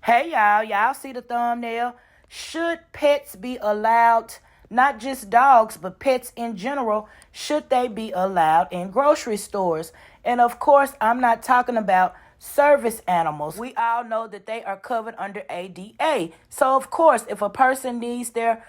Hey y'all see the thumbnail? Should pets be allowed, not just dogs, but pets in general, should they be allowed in grocery stores? And of course, I'm not talking about service animals. We all know that they are covered under ADA. So of course, if a person needs their,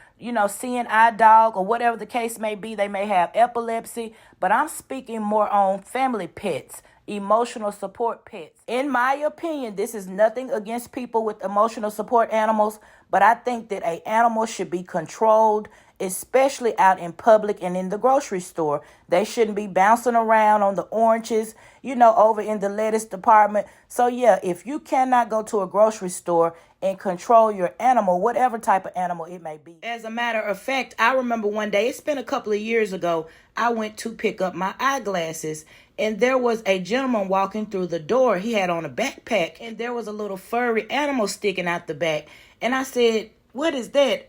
seeing eye dog or whatever the case may be, they may have epilepsy, but I'm speaking more on family pets, emotional support pets. In my opinion, this is nothing against people with emotional support animals, but I think that an animal should be controlled, especially out in public and in the grocery store. They shouldn't be bouncing around on the oranges, over in the lettuce department. So yeah, if you cannot go to a grocery store and control your animal, whatever type of animal it may be. As a matter of fact, I remember one day, it's been a couple of years ago, I went to pick up my eyeglasses, and there was a gentleman walking through the door. He had on a backpack, and there was a little furry animal sticking out the back. And I said, "What is that?"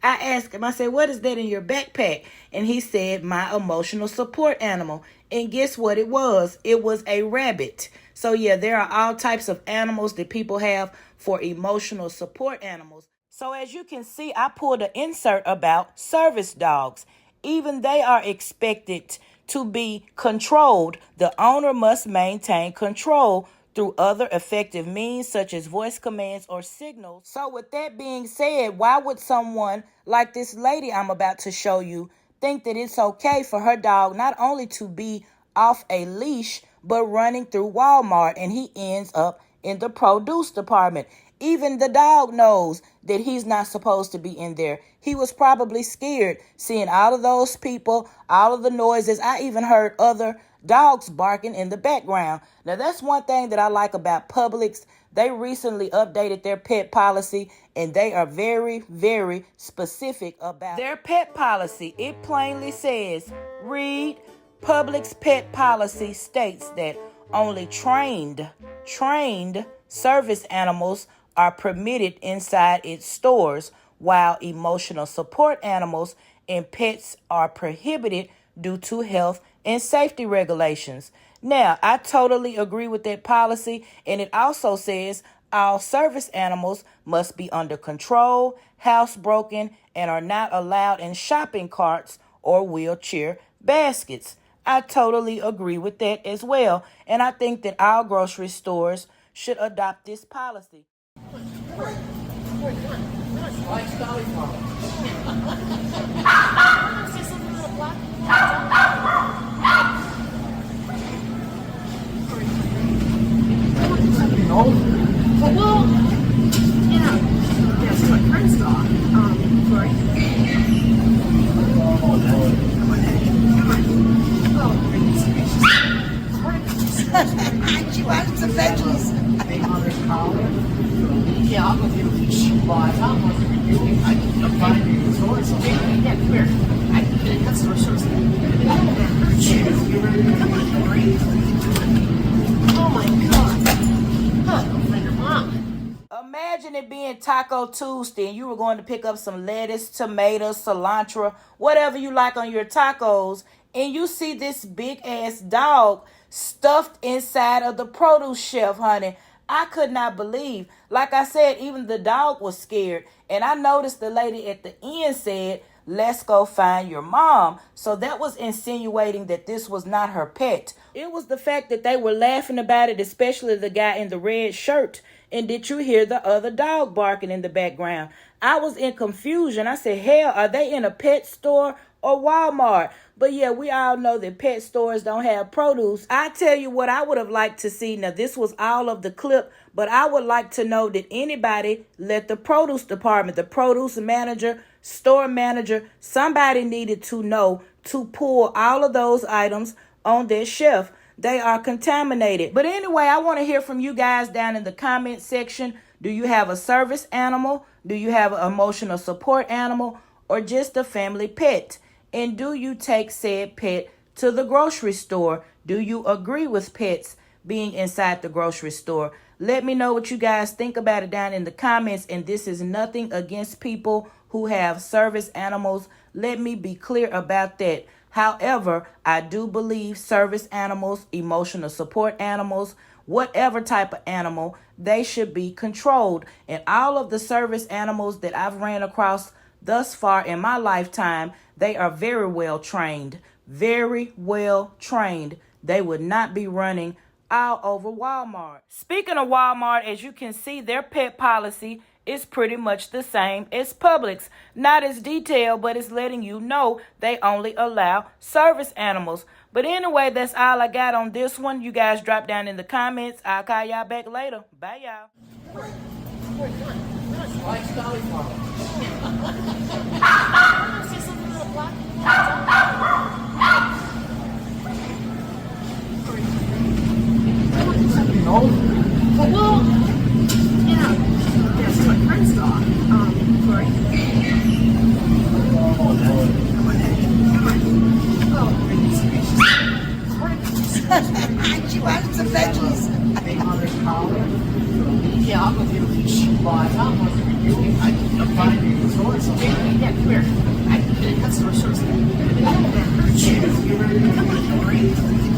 I asked him, I said, "What is that in your backpack?" And he said, "My emotional support animal." And guess what it was? It was a rabbit. So yeah, there are all types of animals that people have for emotional support animals. So as you can see, I pulled an insert about service dogs. Even they are expected to be controlled. The owner must maintain control through other effective means such as voice commands or signals. So with that being said, why would someone like this lady I'm about to show you think that it's okay for her dog not only to be off a leash, but running through Walmart and he ends up in the produce department? Even the dog knows that he's not supposed to be in there. He was probably scared seeing all of those people, all of the noises. I even heard other dogs barking in the background. Now, that's one thing that I like about Publix. They recently updated their pet policy, and they are very, very specific about their pet policy. It plainly says, read, Publix pet policy states that only trained service animals are permitted inside its stores, while emotional support animals and pets are prohibited due to health and safety regulations. Now, I totally agree with that policy, and it also says all service animals must be under control, housebroken, and are not allowed in shopping carts or wheelchair baskets. I totally agree with that as well, and I think that all grocery stores should adopt this policy. Well, that's my friend's dog. Right. She wanted some veggies. Yeah, I'll go get a fish. Well, I found one that we're doing. I can find you the store. So, yeah, come here. I can get a customer service. I don't want to hurt you. Come on, hurry. Oh my God. Huh, go find your mom. Imagine it being Taco Tuesday and you were going to pick up some lettuce, tomatoes, cilantro, whatever you like on your tacos, and you see this big ass dog stuffed inside of the produce shelf, honey. I could not believe. Like I said, even the dog was scared. And I noticed the lady at the end said, "Let's go find your mom." So that was insinuating that this was not her pet. It was the fact that they were laughing about it, especially the guy in the red shirt. And did you hear the other dog barking in the background? I was in confusion. I said, hell, are they in a pet store or Walmart? But yeah, we all know that pet stores don't have produce. I tell you what I would have liked to see. Now, this was all of the clip, but I would like to know, did anybody let the produce department, the produce manager, store manager, somebody needed to know to pull all of those items on their shelf. They are contaminated. But anyway, I want to hear from you guys down in the comment section. Do you have a service animal? Do you have an emotional support animal? Or just a family pet? And do you take said pet to the grocery store? Do you agree with pets being inside the grocery store? Let me know what you guys think about it down in the comments. And this is nothing against people who have service animals. Let me be clear about that. However, I do believe service animals, emotional support animals, whatever type of animal, they should be controlled. And all of the service animals that I've ran across thus far in my lifetime, they are very well trained. Very well trained. They would not be running all over Walmart. Speaking of Walmart, as you can see, their pet policy is pretty much the same as Publix. Not as detailed, but it's letting you know they only allow service animals. But anyway, that's all I got on this one. You guys drop down in the comments. I'll call y'all back later. Bye, y'all. Why cauliflower? See something on the block? Something old. Well, yeah. Yes, my friend's dog. Sorry. She wanted some veggies. Big mother's collar. Yeah, I'll go get a leash. Well, I thought what we were doing, I can find you the store. So, yeah, come here. I can get a customer service. I don't want to hurt you. Come on, Corey.